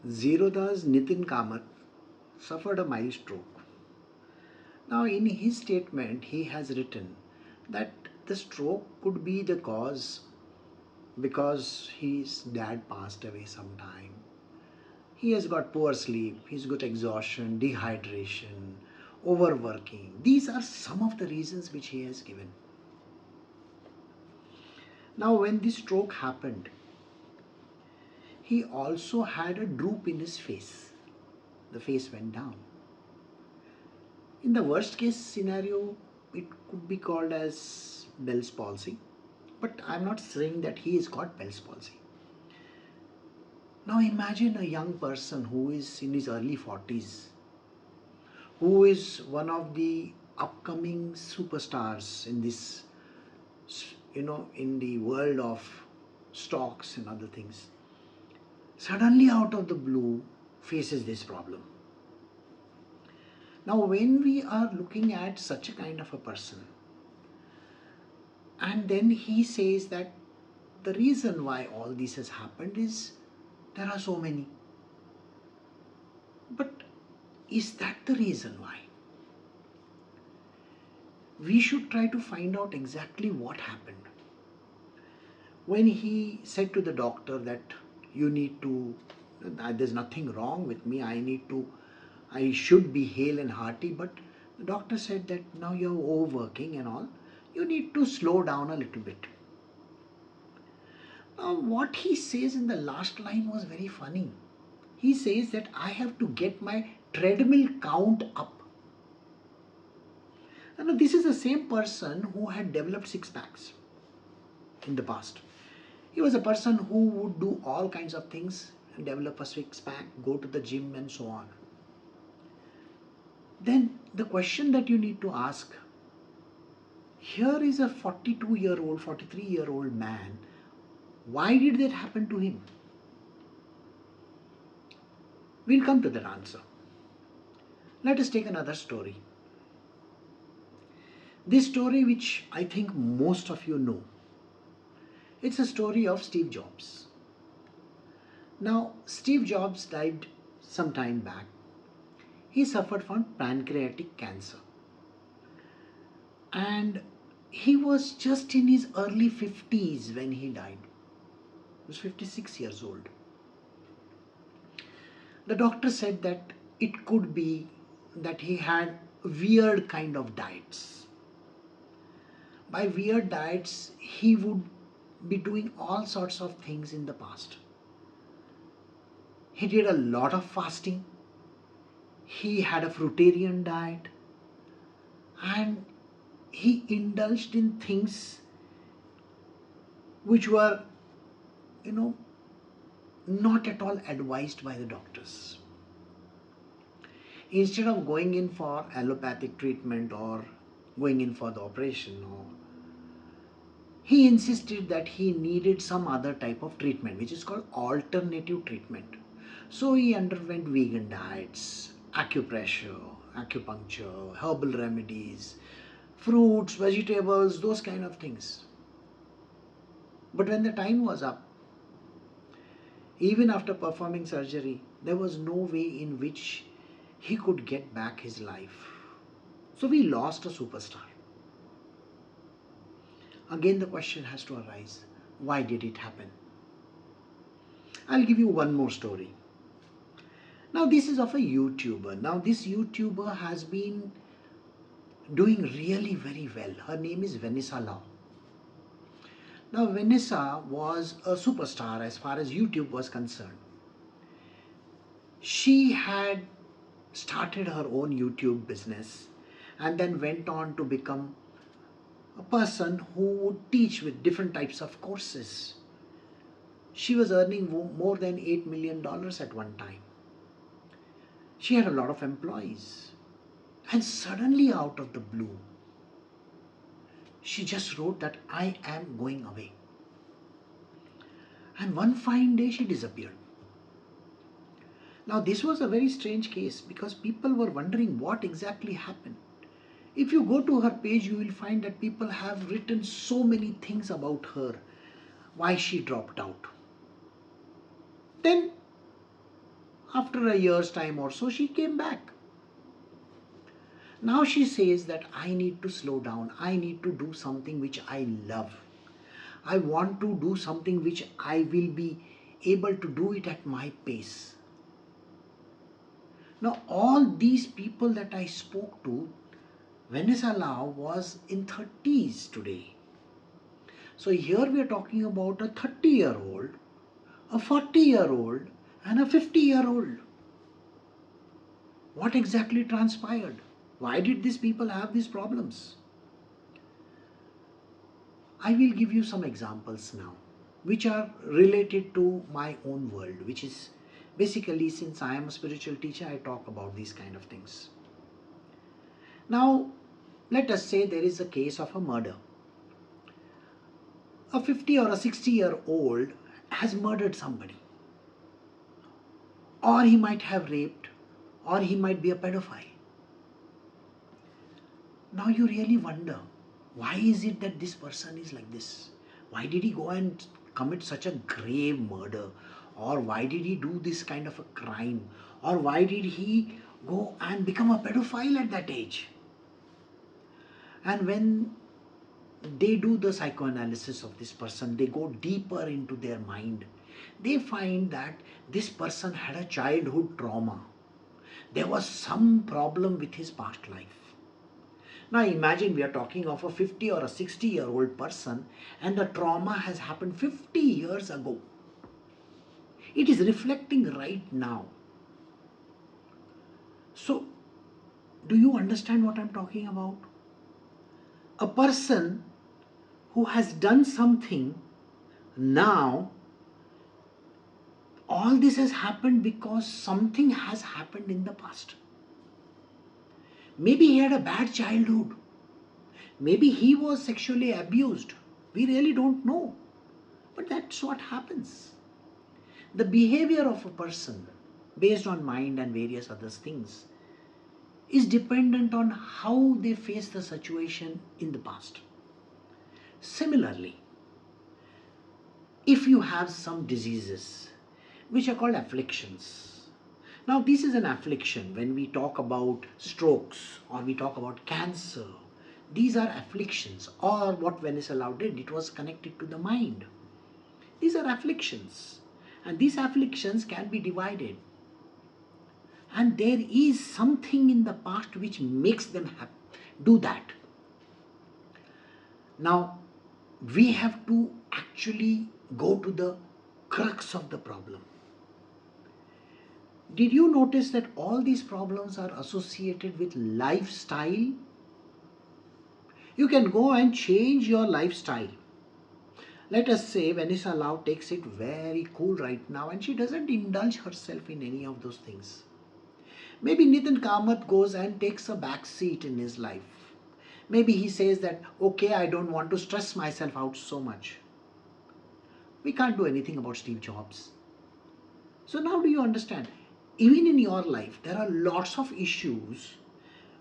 Zerodha's Nitin Kamath suffered a mild stroke. Now, in his statement, he has written that the stroke could be the cause because his dad passed away sometime. He has got poor sleep, he's got exhaustion, dehydration, overworking. These are some of the reasons which he has given. Now, when this stroke happened, he also had a droop in his face. The face went down. In the worst case scenario, it could be called as Bell's palsy. But I'm not saying that he has got Bell's palsy. Now imagine a young person who is in his early 40s, who is one of the upcoming superstars in this, in the world of stocks and other things, suddenly out of the blue faces this problem. Now, when we are looking at such a kind of a person, and then he says that the reason why all this has happened is there are so many. But is that the reason why? We should try to find out exactly what happened. When he said to the doctor that you need to, there's nothing wrong with me, I should be hale and hearty, but the doctor said that now you're overworking and all, you need to slow down a little bit. Now, what he says in the last line was very funny. He says that I have to get my treadmill count up. Now, this is the same person who had developed six packs in the past. He was a person who would do all kinds of things and develop a six pack, go to the gym, and so on. Then, the question that you need to ask, here is a 42-year-old, 43-year-old man. Why did that happen to him? We'll come to that answer. Let us take another story. This story, which I think most of you know, it's a story of Steve Jobs. Now, Steve Jobs died some time back. He suffered from pancreatic cancer. And he was just in his early 50s when he died. He was 56 years old. The doctor said that it could be that he had weird kind of diets. By weird diets, he would be doing all sorts of things in the past. He did a lot of fasting. He had a fruitarian diet. And he indulged in things which were, not at all advised by the doctors. Instead of going in for allopathic treatment or going in for the operation, he insisted that he needed some other type of treatment, which is called alternative treatment. So he underwent vegan diets, acupressure, acupuncture, herbal remedies, fruits, vegetables, those kind of things. But when the time was up, even after performing surgery, there was no way in which he could get back his life. So we lost a superstar. Again, the question has to arise, why did it happen? I'll give you one more story. Now, this is of a YouTuber. Now, this YouTuber has been doing really very well. Her name is Vanessa Lau. Now, Vanessa was a superstar as far as YouTube was concerned. She had started her own YouTube business and then went on to become a person who would teach with different types of courses. She was earning more than $8 million at one time. She had a lot of employees. And suddenly, out of the blue, she just wrote that I am going away. And one fine day, she disappeared. Now, this was a very strange case because people were wondering what exactly happened. If you go to her page, you will find that people have written so many things about her, why she dropped out. Then After a year's time or so, she came back. Now she says that I need to slow down. I need to do something which I love. I want to do something which I will be able to do it at my pace. Now, all these people that I spoke to, Vanessa Lau was in 30s today. So here we are talking about a 30-year-old, a 40-year-old, and a 50-year-old. What exactly transpired? Why did these people have these problems? I will give you some examples now, which are related to my own world, which is basically, since I am a spiritual teacher, I talk about these kind of things. Now, let us say there is a case of a murder. A 50 or a 60-year-old has murdered somebody, or he might have raped, or he might be a pedophile. Now you really wonder, why is it that this person is like this? Why did he go and commit such a grave murder? Or why did he do this kind of a crime? Or why did he go and become a pedophile at that age? And when they do the psychoanalysis of this person, they go deeper into their mind. They find that this person had a childhood trauma. There was some problem with his past life. Now imagine we are talking of a 50 or a 60-year-old person, and the trauma has happened 50 years ago. It is reflecting right now. So, do you understand what I'm talking about? A person who has done something now, all this has happened because something has happened in the past. Maybe he had a bad childhood. Maybe he was sexually abused. We really don't know. But that's what happens. The behavior of a person, based on mind and various other things, is dependent on how they face the situation in the past. Similarly, if you have some diseases which are called afflictions. Now, this is an affliction. When we talk about strokes or we talk about cancer, these are afflictions. Or what Vanessa Lau did, it was connected to the mind. These are afflictions. And these afflictions can be divided. And there is something in the past which makes them do that. Now, we have to actually go to the crux of the problem. Did you notice that all these problems are associated with lifestyle? You can go and change your lifestyle. Let us say Vanessa Lau takes it very cool right now and she doesn't indulge herself in any of those things. Maybe Nitin Kamath goes and takes a back seat in his life. Maybe he says that, okay, I don't want to stress myself out so much. We can't do anything about Steve Jobs. So now do you understand? Even in your life, there are lots of issues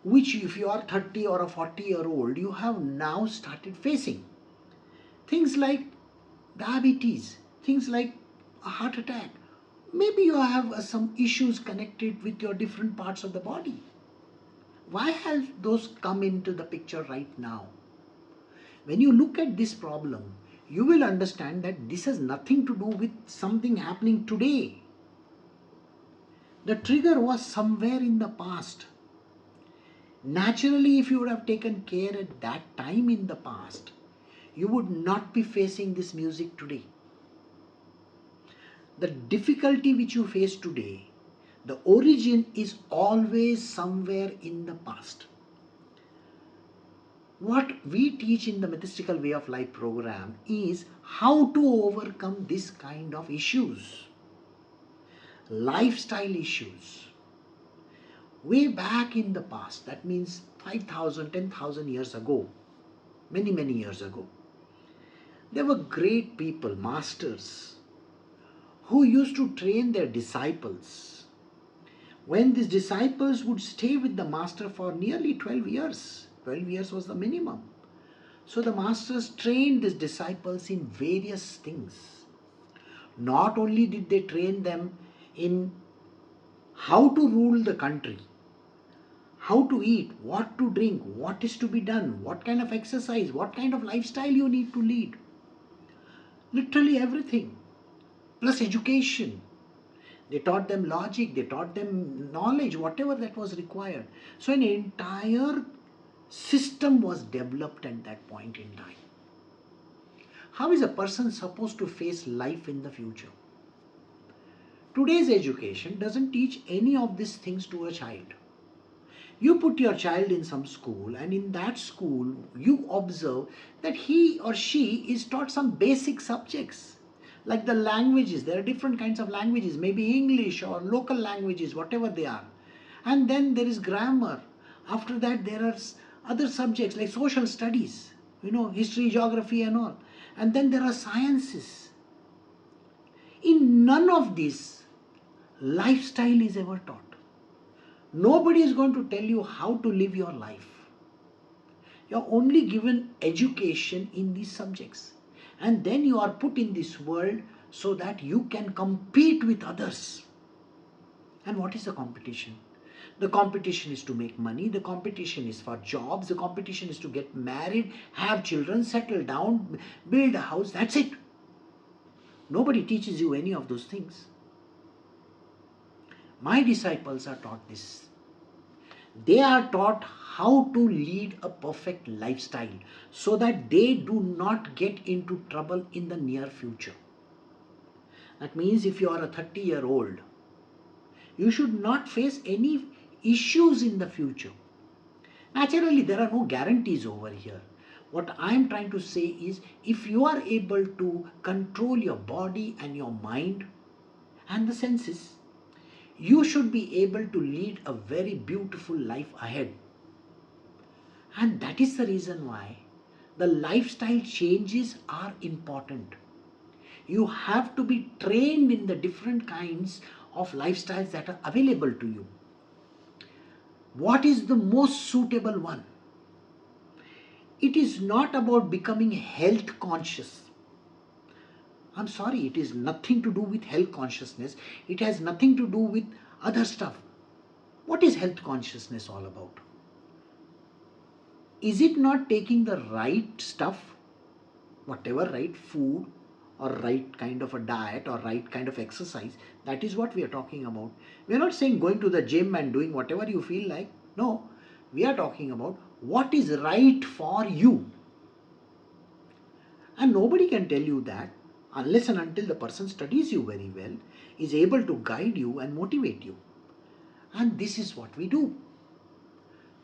which if you are 30 or a 40-year-old, you have now started facing. Things like diabetes, things like a heart attack. Maybe you have some issues connected with your different parts of the body. Why have those come into the picture right now? When you look at this problem, you will understand that this has nothing to do with something happening today. The trigger was somewhere in the past. Naturally, if you would have taken care at that time in the past, you would not be facing this music today. The difficulty which you face today, the origin is always somewhere in the past. What we teach in the Mythistical Way of Life program is how to overcome this kind of issues. Lifestyle issues. Way back in the past, that means 5,000, 10,000 years ago, many years ago, there were great people, masters, who used to train their disciples. When these disciples would stay with the master for nearly 12 years, 12 years was the minimum. So the masters trained these disciples in various things. Not only did they train them in how to rule the country, how to eat, what to drink, what is to be done, what kind of exercise, what kind of lifestyle you need to lead. Literally everything. Plus education. They taught them logic, they taught them knowledge, whatever that was required. So an entire system was developed at that point in time. How is a person supposed to face life in the future? Today's education doesn't teach any of these things to a child. You put your child in some school, and in that school, you observe that he or she is taught some basic subjects. Like the languages, there are different kinds of languages, maybe English or local languages, whatever they are. And then there is grammar. After that, there are other subjects like social studies, history, geography, and all. And then there are sciences. In none of this, lifestyle is ever taught. Nobody is going to tell you how to live your life. You're only given education in these subjects. And then you are put in this world so that you can compete with others. And what is the competition? The competition is to make money. The competition is for jobs. The competition is to get married, have children, settle down, build a house. That's it. Nobody teaches you any of those things. My disciples are taught this. They are taught how to lead a perfect lifestyle so that they do not get into trouble in the near future. That means if you are a 30-year-old, you should not face any issues in the future. Naturally, there are no guarantees over here. What I am trying to say is, if you are able to control your body and your mind and the senses, you should be able to lead a very beautiful life ahead. And that is the reason why the lifestyle changes are important. You have to be trained in the different kinds of lifestyles that are available to you. What is the most suitable one? It is not about becoming health conscious. I'm sorry, it is nothing to do with health consciousness. It has nothing to do with other stuff. What is health consciousness all about? Is it not taking the right stuff, whatever right food or right kind of a diet or right kind of exercise? That is what we are talking about. We are not saying going to the gym and doing whatever you feel like. No, we are talking about what is right for you. And nobody can tell you that unless and until the person studies you very well, is able to guide you and motivate you. And this is what we do.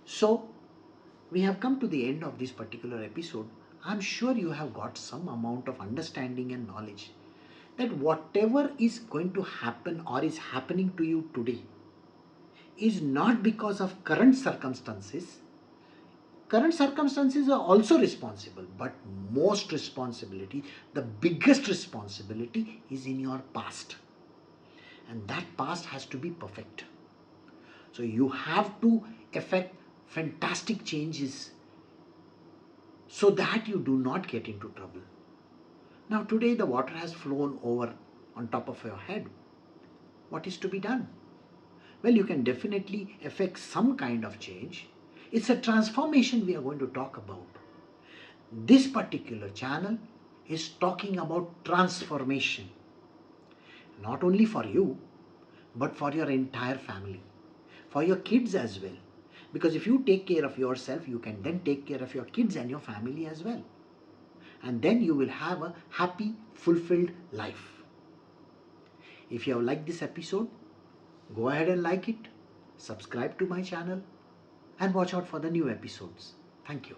So, we have come to the end of this particular episode. I'm sure you have got some amount of understanding and knowledge that whatever is going to happen or is happening to you today is not because of current circumstances. Current circumstances are also responsible, but most responsibility, the biggest responsibility is in your past. And that past has to be perfect. So you have to effect fantastic changes so that you do not get into trouble. Now today the water has flown over on top of your head. What is to be done? Well, you can definitely effect some kind of change. It's a transformation we are going to talk about. This particular channel is talking about transformation. Not only for you, but for your entire family. For your kids as well. Because if you take care of yourself, you can then take care of your kids and your family as well. And then you will have a happy, fulfilled life. If you have liked this episode, go ahead and like it, subscribe to my channel, and watch out for the new episodes. Thank you.